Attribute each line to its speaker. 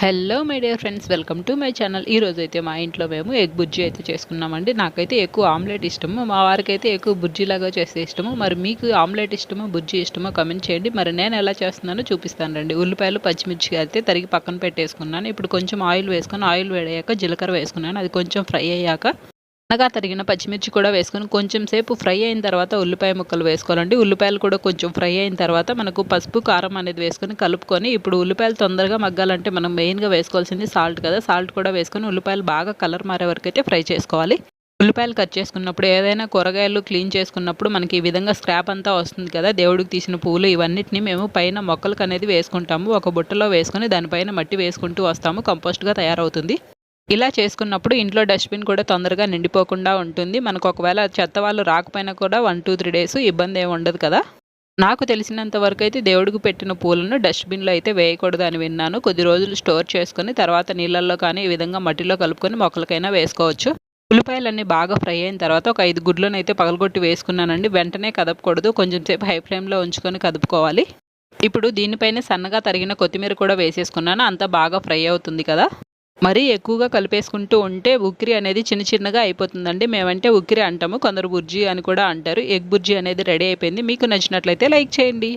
Speaker 1: Hello my dear friends, welcome to my channel. ఈరోజు అయితే మా ఇంట్లో మేము ఎగ్ బుర్జీ అయితే చేసుకున్నామండి. నాకైతే ఎక్కువ ఆమ్లెట్ ఇష్టము, మా వారికి అయితే ఎక్కువ బుర్జీలాగా చేస్తే ఇష్టము. మరి మీకు ఆమ్లెట్ ఇష్టమో బుర్జీ ఇష్టమో కమెంట్ చేయండి. మరి నేను ఎలా చేస్తున్నానో చూపిస్తాను రండి. ఉల్లిపాయలు పచ్చిమిర్చి అయితే తరిగి పక్కన పెట్టేసుకున్నాను. ఇప్పుడు కొంచెం ఆయిల్ వేసుకొని ఆయిల్ వేడయ్యాక జీలకర్ర వేసుకున్నాను. అది కొంచెం ఫ్రై అయ్యాక సన్నగా తరిగిన పచ్చిమిర్చి కూడా వేసుకొని కొంచెం సేపు ఫ్రై అయిన తర్వాత ఉల్లిపాయ ముక్కలు వేసుకోవాలండి. ఉల్లిపాయలు కూడా కొంచెం ఫ్రై అయిన తర్వాత మనకు పసుపు కారం అనేది వేసుకొని కలుపుకొని, ఇప్పుడు ఉల్లిపాయలు తొందరగా మగ్గాలంటే మనం మెయిన్గా వేసుకోవాల్సింది సాల్ట్ కదా. సాల్ట్ కూడా వేసుకొని ఉల్లిపాయలు బాగా కలర్ మారే వరకు అయితే ఫ్రై చేసుకోవాలి. ఉల్లిపాయలు కట్ చేసుకున్నప్పుడు, ఏదైనా కూరగాయలు క్లీన్ చేసుకున్నప్పుడు మనకి ఈ విధంగా స్క్రాప్ అంతా వస్తుంది కదా, దేవుడికి తీసిన పూలు ఇవన్నిటిని మేము పైన మొక్కలకు అనేది వేసుకుంటాము. ఒక బుట్టలో వేసుకొని దానిపైన మట్టి వేసుకుంటూ వస్తాము. కంపోస్ట్గా తయారవుతుంది. ఇలా చేసుకున్నప్పుడు ఇంట్లో డస్ట్బిన్ కూడా తొందరగా నిండిపోకుండా ఉంటుంది. మనకు ఒకవేళ చెత్త వాళ్ళు రాకపోయినా కూడా 1-2-3 డేస్ ఇబ్బంది ఏమి ఉండదు కదా. నాకు తెలిసినంత వరకు అయితే దేవుడికి పెట్టిన పూలను డస్ట్బిన్లో అయితే వేయకూడదు అని విన్నాను. కొద్ది రోజులు స్టోర్ చేసుకొని తర్వాత నీళ్ళల్లో కానీ ఈ విధంగా మట్టిలో కలుపుకొని మొక్కలకైనా వేసుకోవచ్చు. ఉల్లిపాయలన్నీ బాగా ఫ్రై అయిన తర్వాత ఒక 5 గుడ్లను అయితే పగలగొట్టి వేసుకున్నానండి. వెంటనే కదపకూడదు, కొంచెం సేపు హై ఫ్లేమ్లో ఉంచుకొని కదుపుకోవాలి. ఇప్పుడు దీనిపైన సన్నగా తరిగిన కొత్తిమీర కూడా వేసేసుకున్నాను. అంతా బాగా ఫ్రై అవుతుంది కదా. మరీ ఎక్కువగా కలిపేసుకుంటూ ఉంటే ఉక్కిరి అనేది చిన్న చిన్నగా అయిపోతుందండి. మేమంటే ఉక్కిరి అంటాము, కొందరు బుర్జీ అని కూడా అంటారు. ఎగ్ బుర్జీ అనేది రెడీ అయిపోయింది. మీకు నచ్చినట్లయితే లైక్ చేయండి.